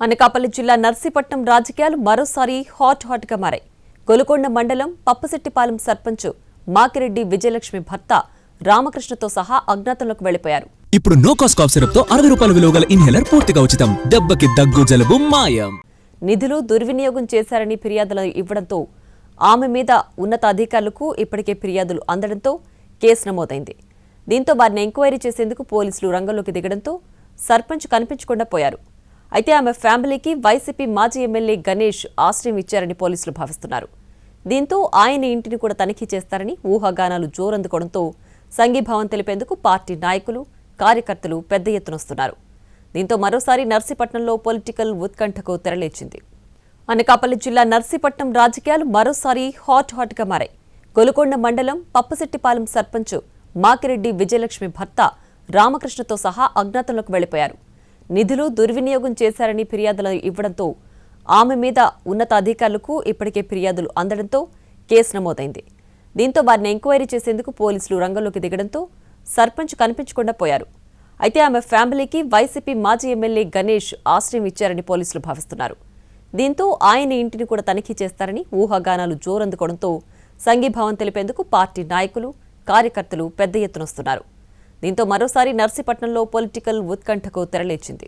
అనకాపల్లి జిల్లా నర్సీపట్నం రాజకీయాలు మరోసారి హాట్ గా మారాయి. గొలుకొండ మండలం పప్పశెట్టిపాలెం సర్పంచ్ మాకిరెడ్డి విజయలక్ష్మి భర్త రామకృష్ణతో సహా అజ్ఞాతంలోకి వెళ్లిపోయారు. ఇప్పుడు నో కాస్ట్ కాఫ్ సిరప్ తో 60 రూపాయల విలువ గల ఇన్హేలర్ పూర్తిగా ఉచితం. దెబ్బకి దగ్గు జలుబు మాయం. నిధులు దుర్వినియోగం చేశారని ఫిర్యాదులు ఇవ్వడంతో ఆమె మీద ఉన్నత అధికారులకు ఇప్పటికే ఫిర్యాదులు అందడంతో కేసు నమోదైంది. దీంతో వారిని ఎంక్వైరీ చేసేందుకు పోలీసులు రంగంలోకి దిగడంతో సర్పంచ్ కనిపించకుండా పోయారు. అయితే ఆమె ఫ్యామిలీకి వైసీపీ మాజీ ఎమ్మెల్యే గణేష్ ఆశ్రయం ఇచ్చారని పోలీసులు భావిస్తున్నారు. దీంతో ఆయన ఇంటిని కూడా తనిఖీ చేస్తారని ఊహాగానాలు జోరందుకోవడంతో సంఘీభావం తెలిపేందుకు పార్టీ నాయకులు కార్యకర్తలు పెద్ద ఎత్తున వస్తున్నారు. దీంతో మరోసారి నర్సీపట్నంలో పొలిటికల్ ఉత్కంఠకు తెరలేచింది. అనకాపల్లి జిల్లా నర్సీపట్నం రాజకీయాలు మరోసారి హాట్ గా మారాయి. గొలుకొండ మండలం పప్పశెట్టిపాలెం సర్పంచ్ మాకిరెడ్డి విజయలక్ష్మి భర్త రామకృష్ణతో సహా అజ్ఞాతంలోకి వెళ్లిపోయారు. నిధులు దుర్వినియోగం చేశారని ఫిర్యాదులు ఇవ్వడంతో ఆమె మీద ఉన్నత అధికారులకు ఇప్పటికే ఫిర్యాదులు అందడంతో కేసు నమోదైంది. దీంతో వారిని ఎంక్వైరీ చేసేందుకు పోలీసులు రంగంలోకి దిగడంతో సర్పంచ్ కనిపించకుండా పోయారు. అయితే ఆమె ఫ్యామిలీకి వైసీపీ మాజీ ఎమ్మెల్యే గణేష్ ఆశ్రయం ఇచ్చారని పోలీసులు భావిస్తున్నారు. దీంతో ఆయన ఇంటిని కూడా తనిఖీ చేస్తారని ఊహాగానాలు జోరందుకోవడంతో సంఘీభావం తెలిపేందుకు పార్టీ నాయకులు కార్యకర్తలు పెద్ద ఎత్తున వస్తున్నారు. దీంతో మరోసారి నర్సీపట్నంలో పొలిటికల్ ఉత్కంఠకు తెరలేచింది.